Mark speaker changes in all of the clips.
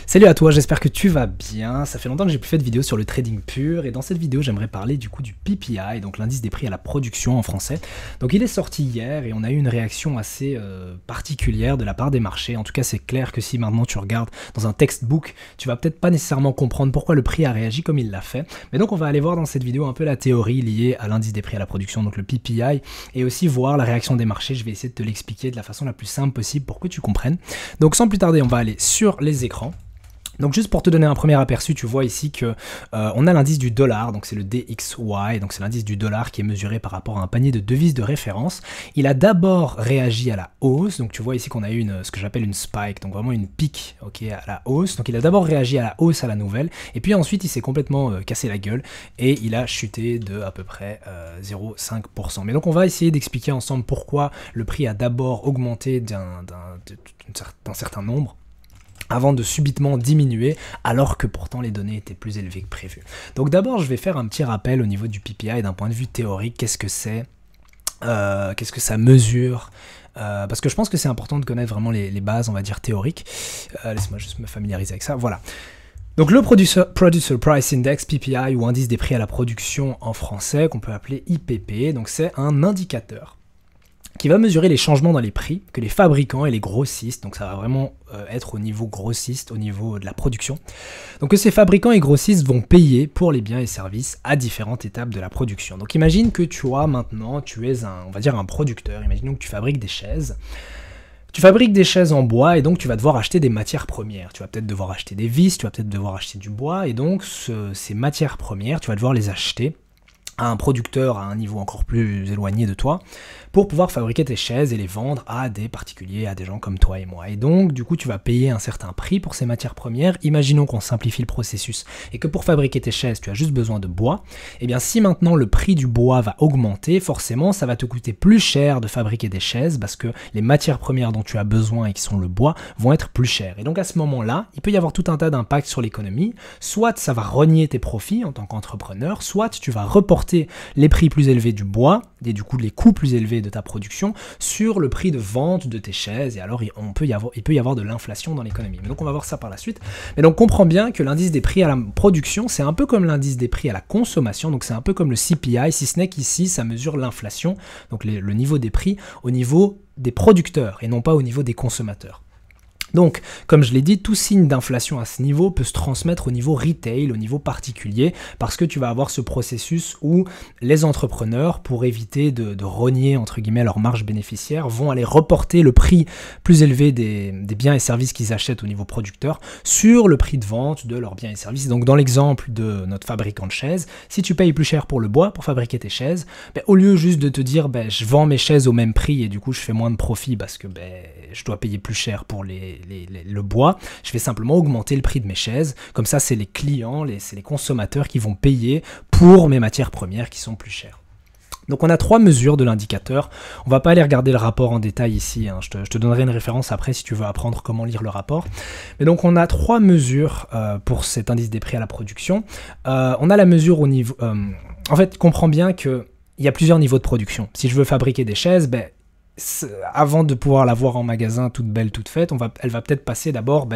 Speaker 1: Salut à toi, j'espère que tu vas bien. Ça fait longtemps que j'ai plus fait de vidéo sur le trading pur et dans cette vidéo j'aimerais parler du coup du PPI, donc l'indice des prix à la production en français. Donc il est sorti hier et on a eu une réaction assez particulière de la part des marchés. En tout cas c'est clair que si maintenant tu regardes dans un textbook, tu vas peut-être pas nécessairement comprendre pourquoi le prix a réagi comme il l'a fait. Mais donc on va aller voir dans cette vidéo un peu la théorie liée à l'indice des prix à la production, donc le PPI, et aussi voir la réaction des marchés. Je vais essayer de te l'expliquer de la façon la plus simple possible pour que tu comprennes. Donc sans plus tarder, on va aller sur les écrans. Donc juste pour te donner un premier aperçu, tu vois ici que on a l'indice du dollar, donc c'est le DXY, donc c'est l'indice du dollar qui est mesuré par rapport à un panier de devises de référence. Il a d'abord réagi à la hausse, donc tu vois ici qu'on a eu ce que j'appelle une spike, donc vraiment une pique, ok, à la hausse. Donc il a d'abord réagi à la hausse à la nouvelle, et puis ensuite il s'est complètement cassé la gueule et il a chuté de à peu près 0,5%. Mais donc on va essayer d'expliquer ensemble pourquoi le prix a d'abord augmenté d'un certain nombre, avant de subitement diminuer, alors que pourtant les données étaient plus élevées que prévu. Donc d'abord, je vais faire un petit rappel au niveau du PPI d'un point de vue théorique. Qu'est-ce que c'est, qu'est-ce que ça mesure, parce que je pense que c'est important de connaître vraiment les bases, on va dire, théoriques. Laisse-moi juste me familiariser avec ça, voilà. Donc le Producer Price Index, PPI, ou indice des prix à la production en français, qu'on peut appeler IPP, donc c'est un indicateur qui va mesurer les changements dans les prix que les fabricants et les grossistes, donc ça va vraiment être au niveau grossiste, au niveau de la production, donc que ces fabricants et grossistes vont payer pour les biens et services à différentes étapes de la production. Donc imagine que tu es on va dire un producteur, imaginons que tu fabriques des chaises. Tu fabriques des chaises en bois et donc tu vas devoir acheter des matières premières. Tu vas peut-être devoir acheter des vis, tu vas peut-être devoir acheter du bois, et donc ces matières premières, tu vas devoir les acheter à un producteur à un niveau encore plus éloigné de toi, pour pouvoir fabriquer tes chaises et les vendre à des particuliers, à des gens comme toi et moi. Et donc, du coup, tu vas payer un certain prix pour ces matières premières. Imaginons qu'on simplifie le processus et que pour fabriquer tes chaises, tu as juste besoin de bois. Et bien, si maintenant le prix du bois va augmenter, forcément, ça va te coûter plus cher de fabriquer des chaises parce que les matières premières dont tu as besoin et qui sont le bois vont être plus chères. Et donc, à ce moment-là, il peut y avoir tout un tas d'impacts sur l'économie. Soit ça va rogner tes profits en tant qu'entrepreneur, soit tu vas reporter les prix plus élevés du bois et du coup les coûts plus élevés de ta production sur le prix de vente de tes chaises, et alors il peut y avoir de l'inflation dans l'économie. Mais donc on va voir ça par la suite. Mais donc comprends bien que l'indice des prix à la production, c'est un peu comme l'indice des prix à la consommation, donc c'est un peu comme le CPI, si ce n'est qu'ici ça mesure l'inflation, donc le niveau des prix au niveau des producteurs et non pas au niveau des consommateurs. Donc, comme je l'ai dit, tout signe d'inflation à ce niveau peut se transmettre au niveau retail, au niveau particulier, parce que tu vas avoir ce processus où les entrepreneurs, pour éviter de rogner entre guillemets leur marge bénéficiaire, vont aller reporter le prix plus élevé des biens et services qu'ils achètent au niveau producteur sur le prix de vente de leurs biens et services. Donc dans l'exemple de notre fabricant de chaises, si tu payes plus cher pour le bois, pour fabriquer tes chaises, au lieu juste de te dire je vends mes chaises au même prix et du coup je fais moins de profit parce que je dois payer plus cher pour le bois, je vais simplement augmenter le prix de mes chaises. Comme ça, c'est les clients, c'est les consommateurs qui vont payer pour mes matières premières qui sont plus chères. Donc on a trois mesures de l'indicateur. On va pas aller regarder le rapport en détail ici, hein. Je te donnerai une référence après si tu veux apprendre comment lire le rapport. Mais donc on a trois mesures pour cet indice des prix à la production. On a la mesure au niveau... en fait, comprends bien qu'il y a plusieurs niveaux de production. Si je veux fabriquer des chaises, avant de pouvoir la voir en magasin toute belle, toute faite, elle va peut-être passer d'abord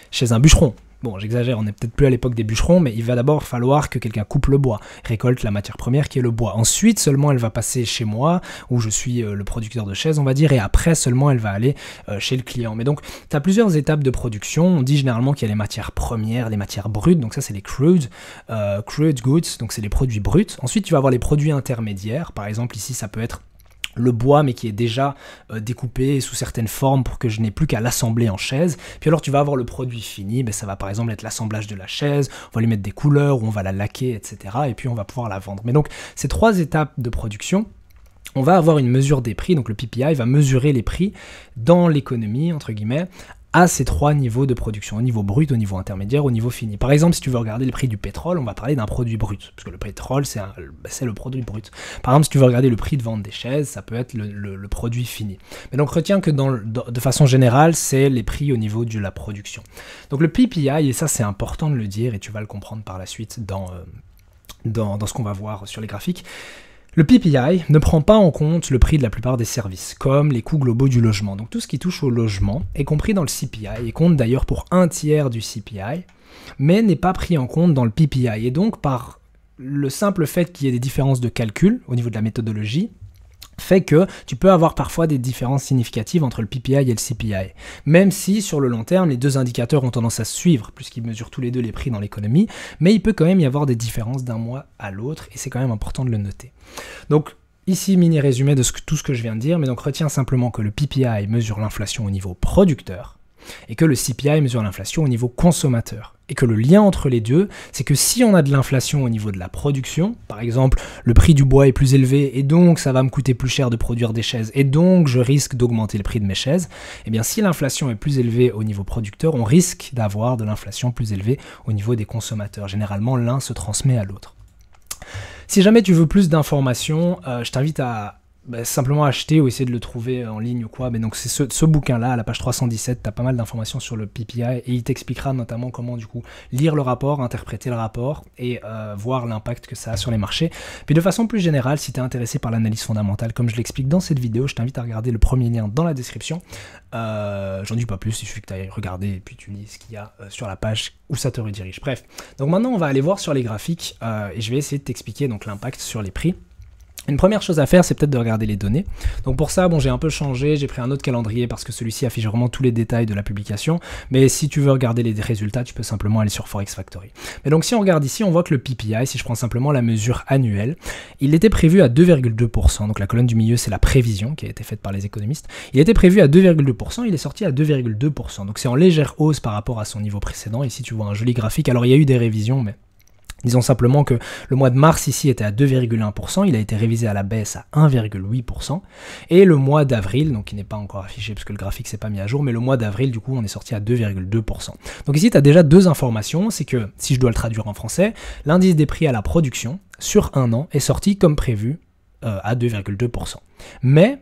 Speaker 1: chez un bûcheron. Bon, j'exagère, on n'est peut-être plus à l'époque des bûcherons, mais il va d'abord falloir que quelqu'un coupe le bois, récolte la matière première qui est le bois. Ensuite, seulement elle va passer chez moi, où je suis le producteur de chaises, on va dire, et après seulement elle va aller chez le client. Mais donc, tu as plusieurs étapes de production. On dit généralement qu'il y a les matières premières, les matières brutes, donc ça c'est les crude goods, donc c'est les produits bruts. Ensuite, tu vas avoir les produits intermédiaires, par exemple ici ça peut être le bois mais qui est déjà découpé sous certaines formes pour que je n'ai plus qu'à l'assembler en chaise. Puis alors tu vas avoir le produit fini, ça va par exemple être l'assemblage de la chaise, on va lui mettre des couleurs, ou on va la laquer, etc. Et puis on va pouvoir la vendre. Mais donc ces trois étapes de production, on va avoir une mesure des prix, donc le PPI va mesurer les prix dans l'économie, entre guillemets, à ces trois niveaux de production, au niveau brut, au niveau intermédiaire, au niveau fini. Par exemple, si tu veux regarder le prix du pétrole, on va parler d'un produit brut, parce que le pétrole, c'est le produit brut. Par exemple, si tu veux regarder le prix de vente des chaises, ça peut être le produit fini. Mais donc, retiens que de façon générale, c'est les prix au niveau de la production. Donc, le PPI, et ça, c'est important de le dire, et tu vas le comprendre par la suite dans ce qu'on va voir sur les graphiques, Le PPI ne prend pas en compte le prix de la plupart des services, comme les coûts globaux du logement. Donc tout ce qui touche au logement est compris dans le CPI et compte d'ailleurs pour 1/3 du CPI, mais n'est pas pris en compte dans le PPI. Et donc par le simple fait qu'il y ait des différences de calcul au niveau de la méthodologie, fait que tu peux avoir parfois des différences significatives entre le PPI et le CPI. Même si, sur le long terme, les deux indicateurs ont tendance à se suivre, puisqu'ils mesurent tous les deux les prix dans l'économie, mais il peut quand même y avoir des différences d'un mois à l'autre, et c'est quand même important de le noter. Donc, ici, mini résumé de tout ce que je viens de dire, mais donc retiens simplement que le PPI mesure l'inflation au niveau producteur, et que le CPI mesure l'inflation au niveau consommateur. Et que le lien entre les deux, c'est que si on a de l'inflation au niveau de la production, par exemple, le prix du bois est plus élevé, et donc ça va me coûter plus cher de produire des chaises, et donc je risque d'augmenter le prix de mes chaises, eh bien si l'inflation est plus élevée au niveau producteur, on risque d'avoir de l'inflation plus élevée au niveau des consommateurs. Généralement, l'un se transmet à l'autre. Si jamais tu veux plus d'informations, je t'invite à simplement acheter ou essayer de le trouver en ligne ou quoi. Mais donc c'est ce bouquin-là, à la page 317, tu as pas mal d'informations sur le PPI et il t'expliquera notamment comment du coup lire le rapport, interpréter le rapport et voir l'impact que ça a sur les marchés. Puis de façon plus générale, si tu es intéressé par l'analyse fondamentale, comme je l'explique dans cette vidéo, je t'invite à regarder le premier lien dans la description. J'en dis pas plus, il suffit que tu ailles regarder et puis tu lis ce qu'il y a sur la page où ça te redirige. Bref, donc maintenant on va aller voir sur les graphiques et je vais essayer de t'expliquer donc l'impact sur les prix. Une première chose à faire, c'est peut-être de regarder les données. Donc pour ça, bon, j'ai un peu changé, j'ai pris un autre calendrier parce que celui-ci affiche vraiment tous les détails de la publication. Mais si tu veux regarder les résultats, tu peux simplement aller sur Forex Factory. Mais donc si on regarde ici, on voit que le PPI, si je prends simplement la mesure annuelle, il était prévu à 2,2%. Donc la colonne du milieu, c'est la prévision qui a été faite par les économistes. Il était prévu à 2,2%, il est sorti à 2,2%. Donc c'est en légère hausse par rapport à son niveau précédent. Ici, tu vois un joli graphique. Alors il y a eu des révisions, mais disons simplement que le mois de mars ici était à 2,1%, il a été révisé à la baisse à 1,8%, et le mois d'avril, donc qui n'est pas encore affiché parce que le graphique s'est pas mis à jour, mais le mois d'avril du coup on est sorti à 2,2%. Donc ici tu as déjà deux informations, c'est que si je dois le traduire en français, l'indice des prix à la production sur un an est sorti comme prévu à 2,2%. Mais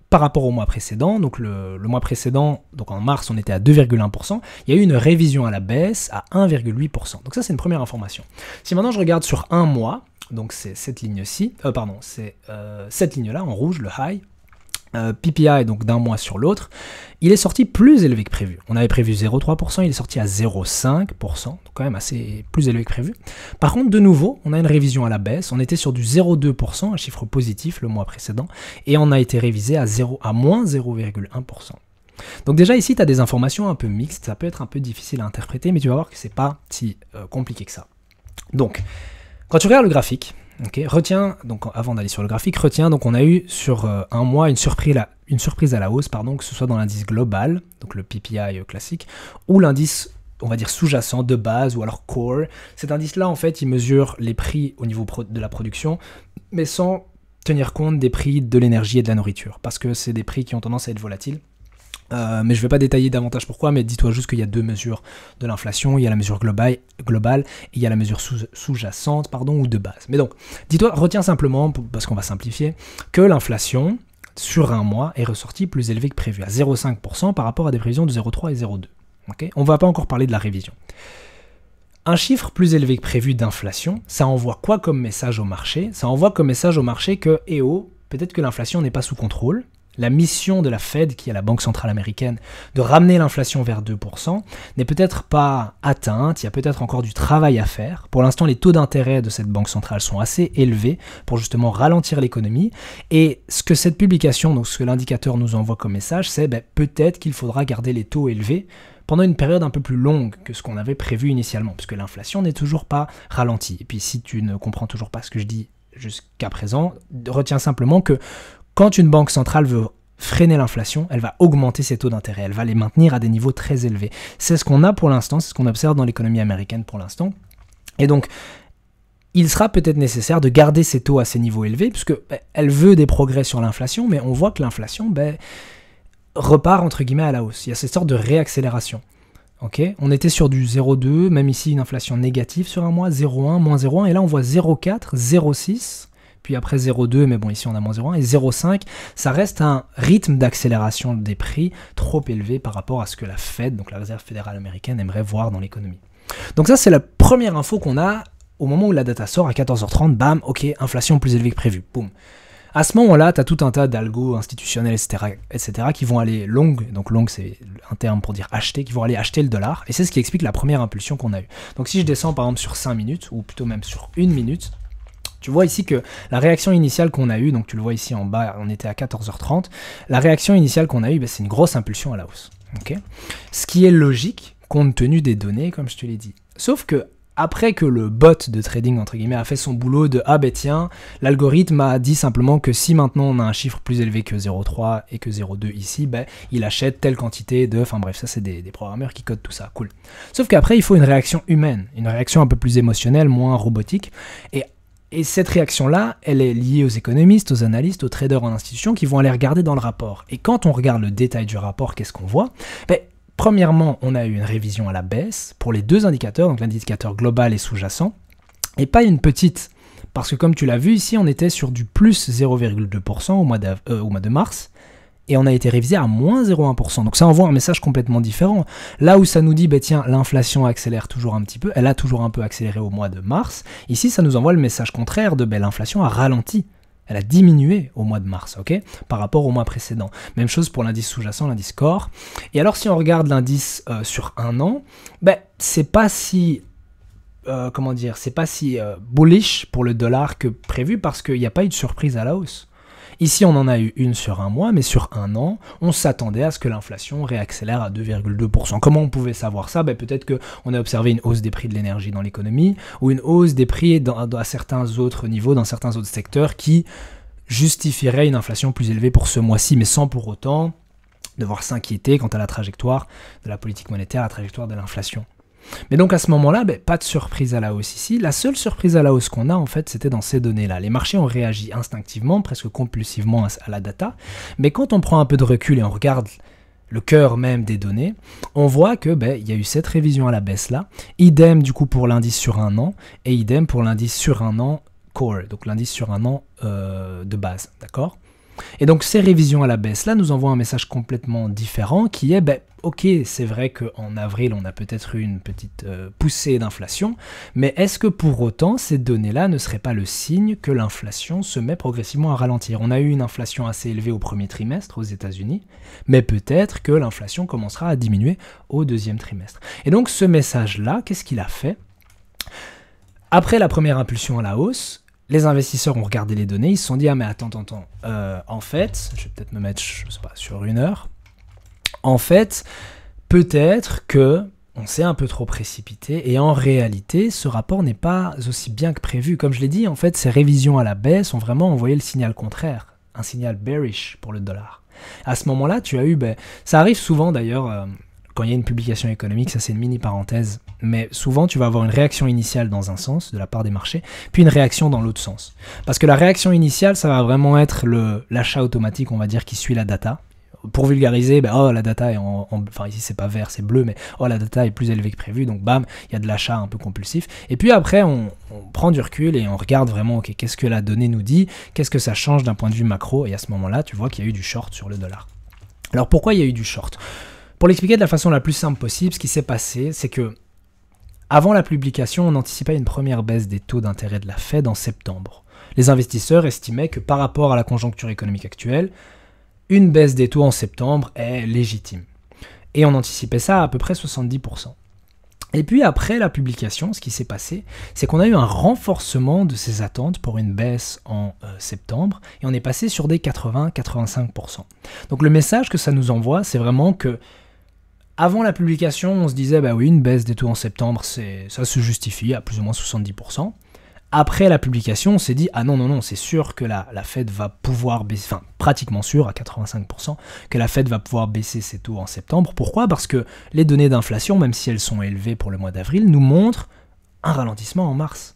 Speaker 1: par rapport au mois précédent, donc le mois précédent, donc en mars on était à 2,1%, il y a eu une révision à la baisse à 1,8%. Donc ça c'est une première information. Si maintenant je regarde sur un mois, donc c'est cette ligne-ci, c'est cette ligne-là en rouge, le high, PPI donc d'un mois sur l'autre, il est sorti plus élevé que prévu. On avait prévu 0,3%, il est sorti à 0,5%, donc quand même assez plus élevé que prévu. Par contre, de nouveau, on a une révision à la baisse, on était sur du 0,2%, un chiffre positif le mois précédent, et on a été révisé à moins 0,1%. Donc déjà ici, tu as des informations un peu mixtes, ça peut être un peu difficile à interpréter, mais tu vas voir que c'est pas si compliqué que ça. Donc, quand tu regardes le graphique, okay, retiens, donc avant d'aller sur le graphique, retiens, donc on a eu sur un mois une surprise à la hausse, pardon, que ce soit dans l'indice global, donc le PPI classique, ou l'indice, on va dire sous-jacent de base, ou alors core. Cet indice-là, en fait, il mesure les prix au niveau de la production, mais sans tenir compte des prix de l'énergie et de la nourriture, parce que c'est des prix qui ont tendance à être volatiles. Mais je ne vais pas détailler davantage pourquoi, mais dis-toi juste qu'il y a deux mesures de l'inflation, il y a la mesure globale et il y a la mesure sous-jacente, ou de base. Mais donc, dis-toi, retiens simplement, parce qu'on va simplifier, que l'inflation, sur un mois, est ressortie plus élevée que prévu, à 0,5% par rapport à des prévisions de 0,3 et 0,2. Okay, on ne va pas encore parler de la révision. Un chiffre plus élevé que prévu d'inflation, ça envoie quoi comme message au marché? Ça envoie comme message au marché que, peut-être que l'inflation n'est pas sous contrôle. La mission de la Fed, qui est la Banque centrale américaine, de ramener l'inflation vers 2%, n'est peut-être pas atteinte, il y a peut-être encore du travail à faire. Pour l'instant, les taux d'intérêt de cette Banque centrale sont assez élevés pour justement ralentir l'économie. Et ce que cette publication, donc ce que l'indicateur nous envoie comme message, c'est peut-être qu'il faudra garder les taux élevés pendant une période un peu plus longue que ce qu'on avait prévu initialement, puisque l'inflation n'est toujours pas ralentie. Et puis si tu ne comprends toujours pas ce que je dis jusqu'à présent, retiens simplement que quand une banque centrale veut freiner l'inflation, elle va augmenter ses taux d'intérêt, elle va les maintenir à des niveaux très élevés. C'est ce qu'on a pour l'instant, c'est ce qu'on observe dans l'économie américaine pour l'instant. Et donc, il sera peut-être nécessaire de garder ces taux à ces niveaux élevés, puisque elle veut des progrès sur l'inflation, mais on voit que l'inflation repart entre guillemets à la hausse. Il y a cette sorte de réaccélération. Okay, on était sur du 0,2, même ici une inflation négative sur un mois, 0,1, moins 0,1, et là on voit 0,4, 0,6, puis après 0,2, mais bon ici on a moins 0,1, et 0,5, ça reste un rythme d'accélération des prix trop élevé par rapport à ce que la Fed, donc la Réserve fédérale américaine, aimerait voir dans l'économie. Donc ça c'est la première info qu'on a au moment où la data sort, à 14h30, bam, ok, inflation plus élevée que prévu, boum. À ce moment-là, tu as tout un tas d'algos institutionnels, etc., qui vont aller long, donc long c'est un terme pour dire acheter, qui vont aller acheter le dollar, et c'est ce qui explique la première impulsion qu'on a eue. Donc si je descends par exemple sur 5 minutes, ou plutôt même sur 1 minute, tu vois ici que la réaction initiale qu'on a eue, donc tu le vois ici en bas, on était à 14h30, la réaction initiale qu'on a eue, c'est une grosse impulsion à la hausse. Okay, ce qui est logique, compte tenu des données, comme je te l'ai dit. Sauf que, après que le bot de trading, entre guillemets, a fait son boulot de « Ah ben tiens, l'algorithme a dit simplement que si maintenant on a un chiffre plus élevé que 0,3 et que 0,2 ici, ben il achète telle quantité de... » Enfin bref, ça c'est des programmeurs qui codent tout ça, cool. Sauf qu'après, il faut une réaction humaine, une réaction un peu plus émotionnelle, moins robotique. Et cette réaction-là, elle est liée aux économistes, aux analystes, aux traders en institution qui vont aller regarder dans le rapport. Et quand on regarde le détail du rapport, qu'est-ce qu'on voit? Premièrement, on a eu une révision à la baisse pour les deux indicateurs, donc l'indicateur global et sous-jacent, et pas une petite, parce que comme tu l'as vu ici, on était sur du plus 0,2% au mois de mars, et on a été révisé à moins 0,1%. Donc ça envoie un message complètement différent. Là où ça nous dit, tiens, l'inflation accélère toujours un petit peu, elle a toujours un peu accéléré au mois de mars, ici ça nous envoie le message contraire de, l'inflation a ralenti. Elle a diminué au mois de mars, ok, par rapport au mois précédent. Même chose pour l'indice sous-jacent, l'indice core. Et alors, si on regarde l'indice sur un an, c'est pas si, c'est pas si bullish pour le dollar que prévu parce qu'il n'y a pas eu de surprise à la hausse. Ici, on en a eu une sur un mois, mais sur un an, on s'attendait à ce que l'inflation réaccélère à 2,2%. Comment on pouvait savoir ça? Peut-être qu'on a observé une hausse des prix de l'énergie dans l'économie, ou une hausse des prix à certains autres niveaux, dans certains autres secteurs, qui justifieraient une inflation plus élevée pour ce mois-ci, mais sans pour autant devoir s'inquiéter quant à la trajectoire de la politique monétaire, la trajectoire de l'inflation. Mais donc à ce moment-là, pas de surprise à la hausse ici. La seule surprise à la hausse qu'on a, en fait, c'était dans ces données-là. Les marchés ont réagi instinctivement, presque compulsivement à la data. Mais quand on prend un peu de recul et on regarde le cœur même des données, on voit que il y a eu cette révision à la baisse-là. Idem du coup pour l'indice sur un an, et idem pour l'indice sur un an core, donc l'indice sur un an de base, d'accord? Et donc ces révisions à la baisse là nous envoient un message complètement différent qui est ok, c'est vrai qu'en avril on a peut-être eu une petite poussée d'inflation, mais est-ce que pour autant ces données-là ne seraient pas le signe que l'inflation se met progressivement à ralentir? On a eu une inflation assez élevée au premier trimestre aux États-Unis, mais peut-être que l'inflation commencera à diminuer au deuxième trimestre. Et donc ce message-là, qu'est-ce qu'il a fait? Après la première impulsion à la hausse, les investisseurs ont regardé les données, ils se sont dit « Ah mais attends, en fait, je vais peut-être me mettre, je sais pas, sur 1 heure. En fait, peut-être que on s'est un peu trop précipité et en réalité, ce rapport n'est pas aussi bien que prévu. Comme je l'ai dit, en fait, ces révisions à la baisse ont vraiment envoyé le signal contraire, un signal bearish pour le dollar. À ce moment-là, tu as eu, ça arrive souvent d'ailleurs, quand il y a une publication économique, ça c'est une mini parenthèse, mais souvent tu vas avoir une réaction initiale dans un sens de la part des marchés, puis une réaction dans l'autre sens. Parce que la réaction initiale, ça va vraiment être l'achat automatique, on va dire, qui suit la data. Pour vulgariser, oh la data est enfin ici c'est pas vert, c'est bleu, mais oh la data est plus élevée que prévu, donc bam, il y a de l'achat un peu compulsif. Et puis après, on prend du recul et on regarde vraiment, ok, qu'est-ce que la donnée nous dit, qu'est-ce que ça change d'un point de vue macro, et à ce moment-là, tu vois qu'il y a eu du short sur le dollar. Alors pourquoi il y a eu du short? Pour l'expliquer de la façon la plus simple possible, ce qui s'est passé, c'est que avant la publication, on anticipait une première baisse des taux d'intérêt de la Fed en septembre. Les investisseurs estimaient que par rapport à la conjoncture économique actuelle, une baisse des taux en septembre est légitime. Et on anticipait ça à peu près 70%. Et puis après la publication, ce qui s'est passé, c'est qu'on a eu un renforcement de ces attentes pour une baisse en septembre, et on est passé sur des 80-85%. Donc le message que ça nous envoie, c'est vraiment que avant la publication, on se disait, oui, une baisse des taux en septembre, ça se justifie à plus ou moins 70%. Après la publication, on s'est dit, ah non, c'est sûr que la Fed va pouvoir baisser, enfin pratiquement sûr à 85%, que la Fed va pouvoir baisser ses taux en septembre. Pourquoi? Parce que les données d'inflation, même si elles sont élevées pour le mois d'avril, nous montrent un ralentissement en mars.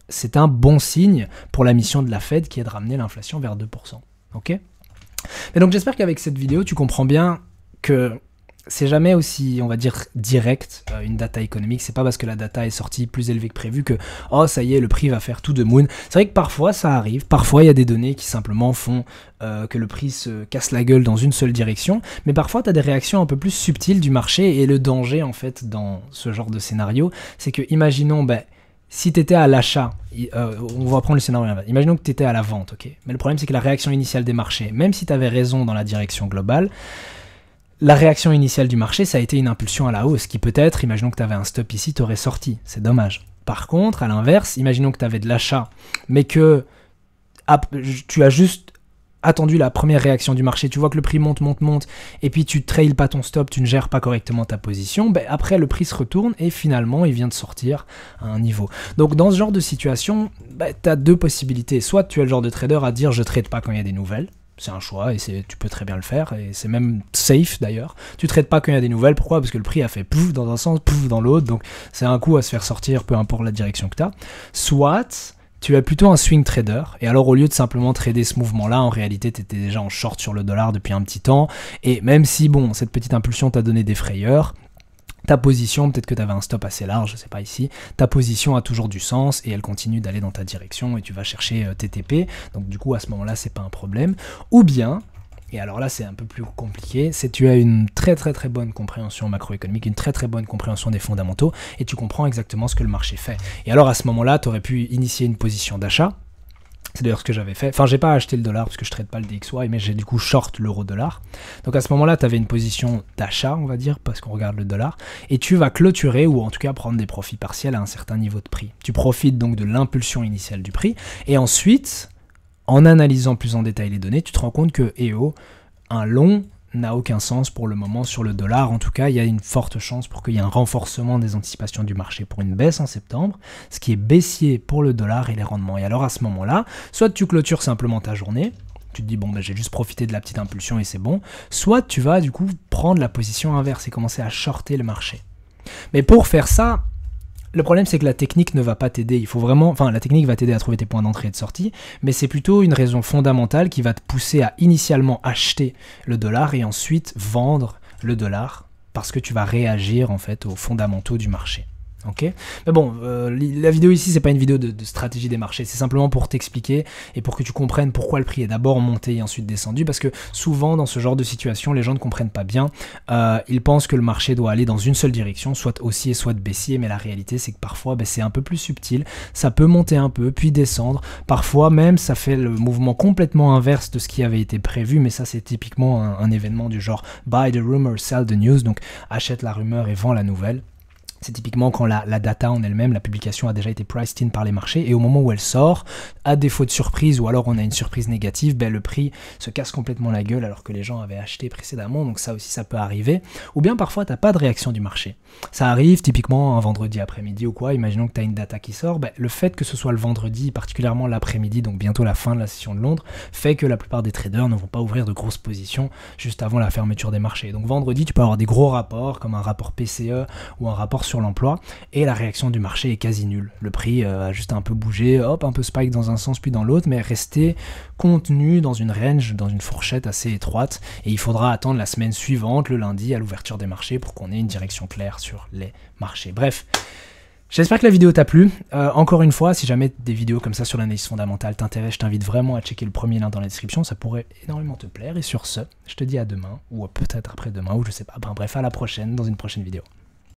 Speaker 1: C'est un bon signe pour la mission de la Fed qui est de ramener l'inflation vers 2%. Ok? Et donc j'espère qu'avec cette vidéo, tu comprends bien que c'est jamais aussi, on va dire, direct une data économique. C'est pas parce que la data est sortie plus élevée que prévu que oh ça y est, le prix va faire tout de moon. C'est vrai que parfois ça arrive, parfois il y a des données qui simplement font que le prix se casse la gueule dans une seule direction, mais parfois tu as des réactions un peu plus subtiles du marché. Et le danger en fait dans ce genre de scénario, c'est que imaginons si tu étais à l'achat, on va prendre le scénario inverse. Imaginons que tu étais à la vente, ok? Mais le problème, c'est que la réaction initiale des marchés, même si tu avais raison dans la direction globale, la réaction initiale du marché, ça a été une impulsion à la hausse, qui peut-être, imaginons que tu avais un stop ici, t'aurais sorti. C'est dommage. Par contre, à l'inverse, imaginons que tu avais de l'achat, mais que tu as juste attendu la première réaction du marché, tu vois que le prix monte, et puis tu trails pas ton stop, tu ne gères pas correctement ta position, ben après le prix se retourne et finalement il vient de sortir à un niveau. Donc dans ce genre de situation, ben, tu as deux possibilités. Soit tu es le genre de trader à dire je trade pas quand il y a des nouvelles, c'est un choix et tu peux très bien le faire et c'est même safe d'ailleurs. Tu trades pas quand il y a des nouvelles, pourquoi? Parce que le prix a fait pouf dans un sens, pouf dans l'autre, donc c'est un coup à se faire sortir peu importe la direction que tu as. Soit tu es plutôt un swing trader, et alors au lieu de simplement trader ce mouvement-là, en réalité tu étais déjà en short sur le dollar depuis un petit temps, et même si bon, cette petite impulsion t'a donné des frayeurs, ta position, peut-être que tu avais un stop assez large, je sais pas ici, ta position a toujours du sens, et elle continue d'aller dans ta direction, et tu vas chercher TTP, donc du coup à ce moment-là c'est pas un problème, ou bien, et alors là c'est un peu plus compliqué, c'est que tu as une très bonne compréhension macroéconomique, une très bonne compréhension des fondamentaux, et tu comprends exactement ce que le marché fait. Et alors à ce moment-là, tu aurais pu initier une position d'achat, c'est d'ailleurs ce que j'avais fait, enfin j'ai pas acheté le dollar parce que je trade pas le DXY, mais j'ai du coup short l'euro-dollar. Donc à ce moment-là, tu avais une position d'achat, on va dire, parce qu'on regarde le dollar, et tu vas clôturer, ou en tout cas prendre des profits partiels à un certain niveau de prix. Tu profites donc de l'impulsion initiale du prix, et ensuite, en analysant plus en détail les données, tu te rends compte que un long n'a aucun sens pour le moment sur le dollar. En tout cas, il y a une forte chance pour qu'il y ait un renforcement des anticipations du marché pour une baisse en septembre, ce qui est baissier pour le dollar et les rendements. Et alors à ce moment-là, soit tu clôtures simplement ta journée, tu te dis bon ben j'ai juste profité de la petite impulsion et c'est bon, soit tu vas du coup prendre la position inverse et commencer à shorter le marché. Mais pour faire ça, le problème, c'est que la technique ne va pas t'aider. Il faut vraiment, enfin, la technique va t'aider à trouver tes points d'entrée et de sortie, mais c'est plutôt une raison fondamentale qui va te pousser à initialement acheter le dollar et ensuite vendre le dollar parce que tu vas réagir en fait aux fondamentaux du marché. Ok, mais bon, la vidéo ici, c'est pas une vidéo de stratégie des marchés, c'est simplement pour t'expliquer et pour que tu comprennes pourquoi le prix est d'abord monté et ensuite descendu, parce que souvent dans ce genre de situation, les gens ne comprennent pas bien, ils pensent que le marché doit aller dans une seule direction, soit haussier, soit baissier, mais la réalité c'est que parfois c'est un peu plus subtil, ça peut monter un peu, puis descendre, parfois même ça fait le mouvement complètement inverse de ce qui avait été prévu, mais ça c'est typiquement un événement du genre buy the rumor, sell the news, donc achète la rumeur et vends la nouvelle. C'est typiquement quand la data en elle-même, la publication a déjà été priced in par les marchés et au moment où elle sort, à défaut de surprise ou alors on a une surprise négative, ben le prix se casse complètement la gueule alors que les gens avaient acheté précédemment, donc ça aussi ça peut arriver. Ou bien parfois tu n'as pas de réaction du marché. Ça arrive typiquement un vendredi après-midi ou quoi, imaginons que tu as une data qui sort, ben le fait que ce soit le vendredi, particulièrement l'après-midi, donc bientôt la fin de la session de Londres, fait que la plupart des traders ne vont pas ouvrir de grosses positions juste avant la fermeture des marchés. Donc vendredi tu peux avoir des gros rapports comme un rapport PCE ou un rapport sur l'emploi, et la réaction du marché est quasi nulle. Le prix a juste un peu bougé, hop, un peu spike dans un sens puis dans l'autre, mais resté contenu dans une range, dans une fourchette assez étroite, et il faudra attendre la semaine suivante, le lundi, à l'ouverture des marchés, pour qu'on ait une direction claire sur les marchés. Bref, j'espère que la vidéo t'a plu. Encore une fois, si jamais des vidéos comme ça sur l'analyse fondamentale t'intéressent, je t'invite vraiment à checker le premier lien dans la description, ça pourrait énormément te plaire, et sur ce, je te dis à demain, ou peut-être après-demain, ou je sais pas, bref, à la prochaine, dans une prochaine vidéo.